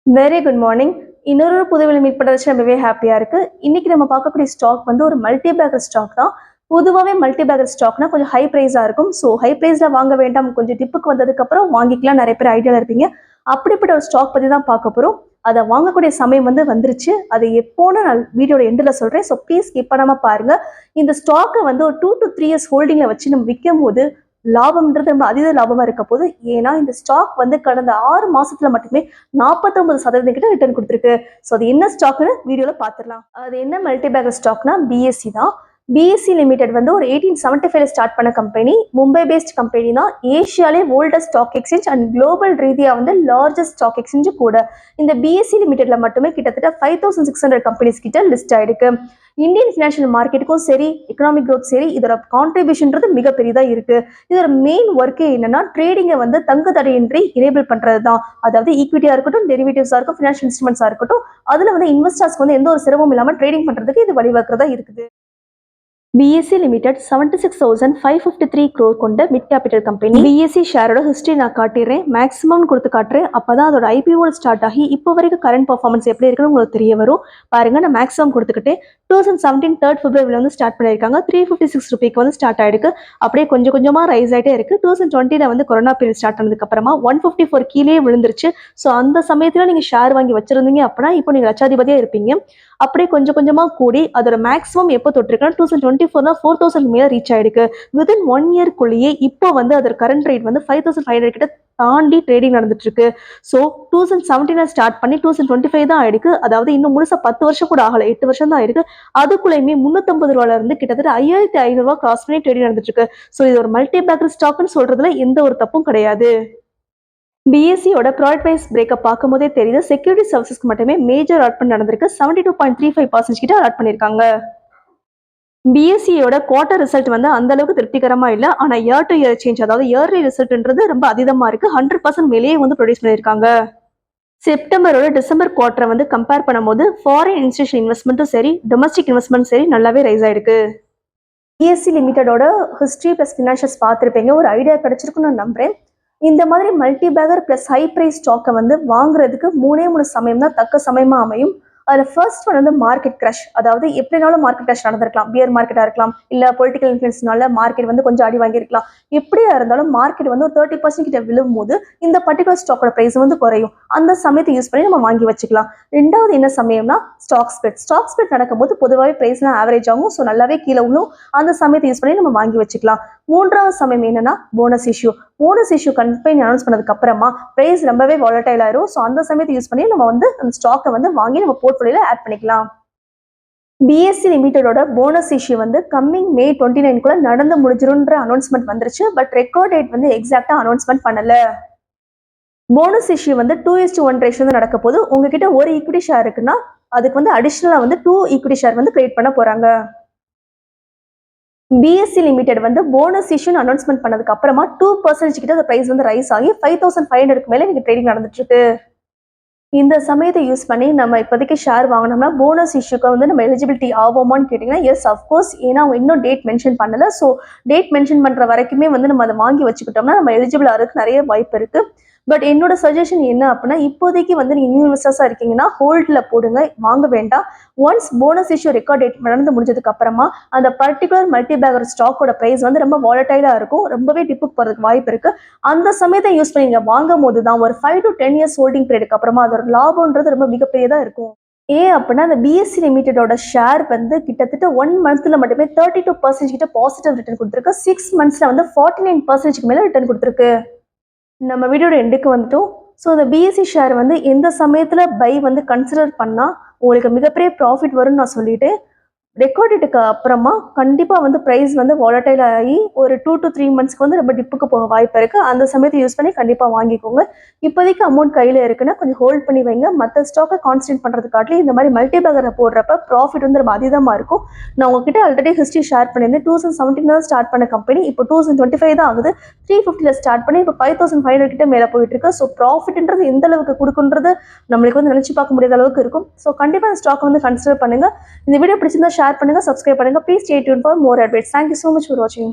Very good morning. இன்னொரு புதுவில meet பண்ணுறதுக்கு ரொம்பவே ஹாப்பியாக இருக்குது. இன்றைக்கி நம்ம பார்க்கக்கூடிய ஸ்டாக் வந்து ஒரு மல்டி பேக்கர் ஸ்டாக் தான். பொதுவாகவே மல்டி பேக்கர் ஸ்டாக்னா கொஞ்சம் ஹை ப்ரைஸாக இருக்கும். ஸோ ஹை ப்ரைஸில் வாங்க வேண்டாம், கொஞ்சம் டிப்புக்கு வந்ததுக்கப்புறம் வாங்கிக்கலாம், நிறைய பேர் ஐடியாவில் இருப்பீங்க. அப்படிப்பட்ட ஒரு ஸ்டாக் பற்றி தான் பார்க்க போகிறோம். அதை வாங்கக்கூடிய சமயம் வந்து வந்துருச்சு. அது எப்போன்னு நான் வீடியோட எண்டில் சொல்கிறேன். ஸோ ப்ளீஸ் ஸ்கிப் பண்ணாமல் பாருங்கள். இந்த ஸ்டாக்கை வந்து ஒரு 2 to 3 இயர்ஸ் ஹோல்டிங்கில் வச்சு நம்ம விற்கும் போது லாபம்ன்றது ரொம்ப அதீத லாபமா இருக்க போது. ஏன்னா இந்த ஸ்டாக் வந்து கடந்த 6 மாசத்துல மட்டுமே 49% கிட்ட ரிட்டர்ன் கொடுத்துருக்கு. ஸோ அது என்ன ஸ்டாக்னு வீடியோல பார்த்துடலாம். அது என்ன மல்டி பேக்கர் ஸ்டாக்னா பிஎஸ்சி தான். பிஎஸ்சி லிமிடெட் வந்து ஒரு 1875 ஸ்டார்ட் பண்ண கம்பெனி. மும்பை பேஸ்ட் கம்பெனி தான். ஏஷியாலே oldest stock exchange and global ரீதியாக வந்து லார்ஜஸ்ட் ஸ்டாக் எக்ஸ்சேஞ்சு கூட. இந்த பிஎஸ்சி லிமிடெட்ல மட்டுமே கிட்டத்தட்ட 5600 கம்பெனிஸ் கிட்ட லிஸ்ட் ஆயிருக்கு. இந்தியன் ஃபினான்ஷியல் மார்க்கெட்டுக்கும் சரி, எக்கனாமிக் க்ரோத் சரி, இதோட கான்ட்ரிபியூஷன்றது மிகப்பெரியதாக இருக்கு. இதோட மெயின் ஒர்க்கே என்னன்னா ட்ரேடிங்கை வந்து தங்கு தடையின்றி எனேபிள் பண்றது தான். அதாவது ஈக்விட்டியா இருக்கட்டும், டெரிவேட்டிவ்ஸா இருக்கும், ஃபினான்ஷியல் இன்ஸ்ட்ருமெண்ட்ஸா இருக்கட்டும், அதுல வந்து இன்வெஸ்டர்ஸ்க்கு வந்து எந்த ஒரு சிரமமும் இல்லாமல் ட்ரேடிங் பண்றதுக்கு இது வழிவகுக்கிறதா இருக்குது. பிஎஸ்சி லிமிடெட் 76,553 crore கொண்ட மிட் கேபிட்டல் கம்பெனி. பிஎஸ்சி ஷேரோட ஹிஸ்டரி நான் காட்டிடுறேன், மேக்ஸிமம் கொடுத்து காட்டுறேன். அப்பதான் அதோட ஐபிஓ ஸ்டார்ட் ஆகி இப்போ வரைக்கும் கரண்ட் பர்ஃபார்மன்ஸ் எப்படி இருக்குன்னு உங்களுக்கு தெரிய வரும். பாருங்க, நான் மேக்ஸிமம் கொடுத்துக்கிட்டேன். 2017 3rd February வந்து ஸ்டார்ட் பண்ணியிருக்காங்க. 356 ரூபாய்க்கு வந்து ஸ்டார்ட் ஆயிருக்கு. அப்படியே கொஞ்சம் கொஞ்சமா ரைஸ் ஆகிட்டே இருக்கு. 2020 வந்து கொரோனா பீரியட் ஸ்டார்ட் ஆனதுக்கு அப்புறமா 154 கீழே விழுந்துருச்சு. ஸோ அந்த சமயத்துல நீங்க ஷேர் வாங்கி வச்சிருந்தீங்க அப்படின்னா இப்போ நீங்க லட்சாதிபதியா இருப்பீங்க. அப்படியே கொஞ்சம் கொஞ்சமா கூடி அதோட மேக்ஸிமம் எப்போ தொட்டிருக்குன்னா 2024 4000 மேல ரீச் ஆயிருக்கு. வித்தின் 1 இயர்க்குள்ளேயே இப்போ வந்து அதோட கரண்ட் ரேட் வந்து 5500 கிட்ட தாண்டி ட்ரேடிங் நடந்துட்டு இருக்கு. ஸோ 2017 ஸ்டார்ட் பண்ணி 2025 தான் ஆயிருக்கு. அதாவது இன்னும் முழுசா 10 வருஷம் கூட ஆகல, 8 வருஷம் தான் ஆயிருக்கு. அதுக்குள்ளேயுமே 350 ரூபாயில இருந்து கிட்டத்தட்ட 5500 ரூபாய் கிராஸ் பண்ணி ட்ரேடிங் நடந்துட்டு இருக்கு. ஸோ இது ஒரு மல்டி பேக்கர் ஸ்டாக்னு சொல்றதுல எந்த ஒரு தப்பும் கிடையாது. பிஎஸ்சியோட ப்ராடக்ட் வைஸ் பிரேக்கப் பார்க்கும்போதே தெரியுது. செக்யூரிட்டி சர்வீசஸ்க்கு மட்டுமே மேஜர் அலாட்மெண்ட் நடந்திருக்கு. 72.35% கிட்ட அலாட் பண்ணியிருக்காங்க. பிஎஸ்சியோட குவார்டர் ரிசல்ட் வந்து அந்த அளவுக்கு திருப்திகரமா இல்லை. ஆனால் இயர் டு இயர் சேஞ்ச், அதாவது இயர்லி ரிசல்ட்ன்றது ரொம்ப அதிகமாக இருக்கு. 100% மேலேயே வந்து ப்ரொடியூஸ் பண்ணியிருக்காங்க. செப்டம்பரோட டிசம்பர் குவார்டரை வந்து கம்பேர் பண்ணும்போது ஃபாரின் இன்ஸ்டியூஷன் இன்வெஸ்ட்மெண்ட்டும் சரி, டொமஸ்டிக் இன்வெஸ்ட்மெண்ட் சரி நல்லாவே ரைஸ் ஆயிருக்கு. பிஎஸ்சி லிமிடெடோட ஹிஸ்ட்ரி ப்ளஸ் ஃபினான்ஷியல்ஸ் பார்த்துருப்பீங்க, ஒரு ஐடியா கிடைச்சிருக்குன்னு நான் நம்புறேன். இந்த மாதிரி multi bagger plus high price ஸ்டாக்கை வந்து வாங்குறதுக்கு 3 சமயம் தான் தக்க சமயமா அமையும். அதில் ஃபர்ஸ்ட் ஒன் வந்து மார்க்கெட் கிரஷ். அதாவது எப்படினாலும் மார்க்கெட் கிரஷ் நடந்திருக்கலாம். பியர் மார்க்கெட்டாக இருக்கலாம், இல்லை பொலிட்டிக்கல் இன்ஃப்ளூயன்ஸ்னால மார்க்கெட் வந்து கொஞ்சம் அடி வாங்கியிருக்கலாம். எப்படியா இருந்தாலும் மார்க்கெட் வந்து ஒரு 30% கிட்ட விழும்போது இந்த பர்டிகுலர் ஸ்டாக்கோட ப்ரைஸ் வந்து குறையும். அந்த சமயத்தை யூஸ் பண்ணி நம்ம வாங்கி வச்சுக்கலாம். ரெண்டாவது என்ன சமயம்னா ஸ்டாக் ஸ்பிளிட். ஸ்டாக் ஸ்பிளிட் நடக்கும்போது பொதுவாகவே ப்ரைஸ்லாம் ஆவரேஜ் ஆகும். ஸோ நல்லாவே கீழே விழும். அந்த சமயத்தை யூஸ் பண்ணி நம்ம வாங்கி வச்சுக்கலாம். மூன்றாவது சமயம் என்னன்னா bonus issue. Bonus issue company announce பண்ணதுக்கு அப்புறமா பிரைஸ் ரொம்பவே வாலடைல் ஆயிரும். ஸோ அந்த சமயத்தை யூஸ் பண்ணி நம்ம வந்து அந்த ஸ்டாக்கை வந்து வாங்கி நம்ம போர்ட்ஃபோலியோல ஆட் பண்ணிக்கலாம். பிஎஸ்சி லிமிடெடோட போனஸ் இஷ்யூ வந்து கம்மிங் May 29 நடந்து முடிஞ்சிரும்ன்ற அனௌன்ஸ்மெண்ட் வந்துருச்சு. பட் ரெக்கார்ட் டேட் வந்து எக்ஸாக்டா அனௌன்ஸ்மெண்ட் பண்ணல. போனஸ் இஷ்யூ வந்து 2:1 ரேஷியோ தான் நடக்க போது. உங்ககிட்ட ஒரு ஈக்விட்டி ஷேர் இருக்குன்னா அதுக்கு வந்து அடிஷனலா வந்து 2 ஈக்விட்டி ஷேர் வந்து கிரியேட் பண்ண போறாங்க. பிஎஸ்சி லிமிடெட் வந்து போனஸ் இஷ்யூன்னு அனௌன்ஸ்மெண்ட் பண்ணதுக்கு அப்புறமா 2% கிட்ட அந்த பிரைஸ் வந்து ரைஸ் ஆகி 5500 மேலே நீங்க ட்ரேடிங் நடந்துட்டு இருக்கு. இந்த சமயத்தை யூஸ் பண்ணி நம்ம இப்போதைக்கு ஷேர் வாங்கினோம்னா போனஸ் இஷ்யூக்கு வந்து நம்ம எலிஜிபிலிட்டி ஆகுமான்னு கேட்டிங்கன்னா எஸ் அஃப்கோர்ஸ். ஏன்னா அவங்க இன்னும் டேட் மென்ஷன் பண்ணல. ஸோ டேட் மென்ஷன் பண்ணுற வரைக்குமே வந்து நம்ம அதை வாங்கி வச்சுக்கிட்டோம்னா நம்ம எலிஜிபிள் ஆகிறதுக்கு நிறைய வாய்ப்பு இருக்கு. பட் என்னோட சஜஷன் என்ன அப்படின்னா, இப்போதைக்கு வந்து நீங்கள் நியூ இன்வெஸ்டர்ஸாக இருக்கீங்கன்னா ஹோல்டில் போடுங்க, வாங்க வேண்டாம். Once bonus issue record date நடந்து முடிஞ்சதுக்கு அப்புறமா அந்த பர்டிகுலர் மல்டி பேக்கர் ஸ்டாக்கோட ப்ரைஸ் வந்து ரொம்ப வாலடைலாக இருக்கும், ரொம்பவே டிப்புக்கு போகிறதுக்கு வாய்ப்பு இருக்கு. அந்த சமயத்தை யூஸ் பண்ணி நீங்கள் வாங்கும் போது தான் ஒரு 5 to 10 இயர்ஸ் ஹோல்டிங் பீரியடுக்கு அப்புறமா அதோட லாபம்ன்றது ரொம்ப மிகப்பெரியதாக இருக்கும். ஏன் அப்படின்னா அந்த பிஎஸ்சி லிமிடெடோட ஷேர் வந்து கிட்டத்தட்ட 1 மந்த்ல மட்டுமே 32% கிட்ட பாசிட்டிவ் ரிட்டர்ன் கொடுத்துருக்கு. 6 மந்த்ஸ்ல வந்து 49% மேலே ரிட்டர்ன் கொடுத்துருக்கு. நம்ம வீடியோட எண்டுக்கு வந்துட்டோம். ஸோ இந்த பிஎஸ்சி ஷேர் வந்து எந்த சமயத்தில் பை வந்து கன்சிடர் பண்ணால் உங்களுக்கு மிகப்பெரிய ப்ராஃபிட் வரும்னு நான் சொல்லிட்டேன். ரெக்கார்ட் டேட்டுக்கு அப்புறமா கண்டிப்பாக வந்து ப்ரைஸ் வந்து வாலடைல் ஆகி ஒரு 2 to 3 மந்த்ஸ்க்கு வந்து ரொம்ப டிப்புக்கு போக வாய்ப்பு இருக்குது. அந்த சமயத்தை யூஸ் பண்ணி கண்டிப்பாக வாங்கிக்கோங்க. இப்போதைக்கு அமௌண்ட் கையில் இருக்குன்னா கொஞ்சம் ஹோல்ட் பண்ணி வைங்க. மற்ற ஸ்டாக்கை கான்சன்ட்ரேட் பண்ணுறதுக்காட்டி இந்த மாதிரி மல்டி பேக்கரை போடுறப்ப ப்ராஃபிட் வந்து ரொம்ப அதிகமாக இருக்கும். நான் உங்ககிட்ட ஆல்ரெடி ஹிஸ்ட்ரி ஷேர் பண்ணியிருந்தேன். 2017 ஸ்டார்ட் பண்ண கம்பெனி இப்போ 2025 தான் ஆகுது. 350 ஸ்டார்ட் பண்ணி இப்போ 5500 கிட்ட மேலே போயிட்டு இருக்கு. ஸோ ப்ராஃபிட்ன்றது எந்த அளவுக்கு கொடுக்குன்றது நம்மளுக்கு வந்து நினச்சி பார்க்க முடியாத அளவுக்கு இருக்கும். ஸோ கண்டிப்பாக இந்த ஸ்டாக் வந்து கன்சிடர் பண்ணுங்க. இந்த வீடியோ பிடிச்சிருந்தா ஷேர் பண்ணுங்க, சப்ஸ்கிரைப் பண்ணுங்க. Please stay tune for more updates. Thank you so much for watching.